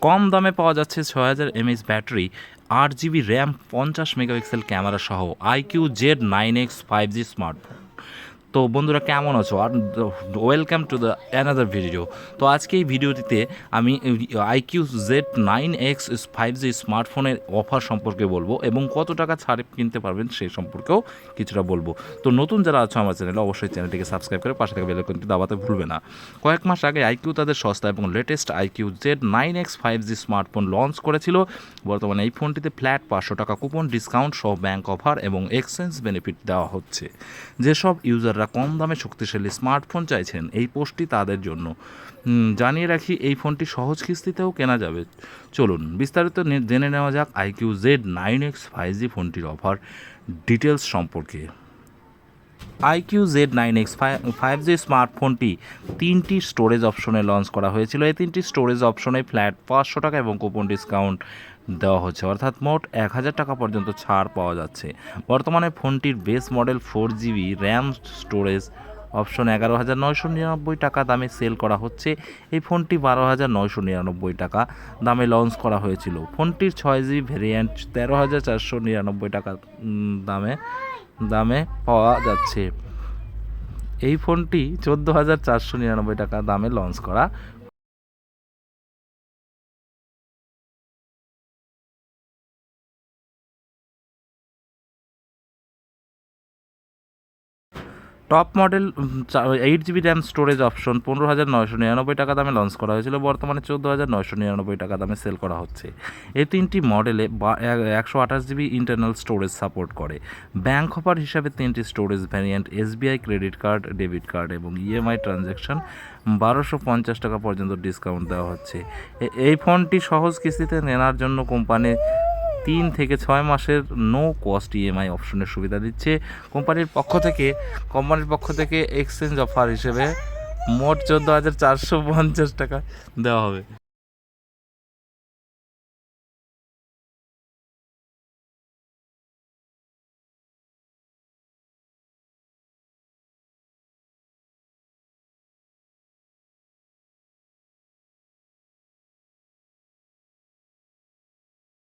কম দামে পাওয়া যাচ্ছে 6000 mAh battery, 8 GB RAM, 50 megapixel camera সহ iQOO Z9X 5G স্মার্টফোন। তো বন্ধুরা কেমন আছো? আর welcome to the another video. তো আজকে এই ভিডিওটিতে আমি iQOO Z9X 5G স্মার্টফোনের অফার সম্পর্কে বলবো এবং কত টাকা ছাড়ে কিনতে পারবেন সেই সম্পর্কেও কিছুটা বলবো। তো নতুন যারা আছো আমার চ্যানেলে অবশ্যই চ্যানেলটিকে সাবস্ক্রাইব করে পাশে থাকা বেল আইকনটি দাবাতে ভুলবে না। কয়েক মাস আগে iQOO তাদের সস্তা এবং latest iQOO Z9X 5G smartphone launch করেছিল। বর্তমানে এই ফোনটিতে ফ্ল্যাট 500 টাকা কুপন, ডিসকাউন্ট সহ ব্যাংক অফার এবং এক্সচেঞ্জ বেনিফিট দেওয়া হচ্ছে। যেসব ইউজাররা কম দামে শক্তিশালী স্মার্টফোন চাইছেন, এই পোস্টটি তাদের জন্য। জানিয়ে রাখি, এই ফোনটি সহজ কিস্তিতেও কেনা যাবে। চলুন বিস্তারিত জেনে নেওয়া যাক iQOO Z9X 5G ফোনটির অফার ডিটেলস সম্পর্কে। iQOO Z9X 5G স্মার্টফোনটি 3টি স্টোরেজ অপশনে লঞ্চ করা হয়েছিল। এই 3টি স্টোরেজ অপশনে ফ্ল্যাট 500 টাকা এবং কুপন ডিসকাউন্ট দেওয়া হচ্ছে, অর্থাৎ মোট 1000 টাকা পর্যন্ত ছাড় পাওয়া যাচ্ছে। বর্তমানে ফোনটির base model 4GB RAM storage option 11,999 টাকা দামে সেল করা হচ্ছে। এই ফোনটি 12,999 টাকা দামে লঞ্চ করা হয়েছিল। ফোনটির 6GB ভ্যারিয়েন্ট 13,499 টাকা দামে পাওয়া যাচ্ছে। এই ফোনটি 14,499 টাকা দামে লঞ্চ করা। Top model 8GB RAM storage option 15,999 টাকা দামে লঞ্চ করা হয়েছিল। বর্তমানে 14,999 টাকা দামে সেল করা হচ্ছে। এই 3টি মডেলে 128GB ইন্টারনাল স্টোরেজ সাপোর্ট করে। ব্যাংক অফার হিসাবে 3টি storage variant SBI credit card, debit card এবং EMI ট্রানজ্যাকশন 1250 টাকা পর্যন্ত ডিসকাউন্ট দেওয়া হচ্ছে। এই ফোনটি সহজ কিস্তিতে নেওয়ার জন্য কোম্পানি 3 থেকে 6 মাসের নো কস্ট EMI অপশনের সুবিধা দিচ্ছে। কোম্পানির পক্ষ থেকে এক্সচেঞ্জ অফার হিসেবে মোট 14,450 টাকা দেওয়া হবে।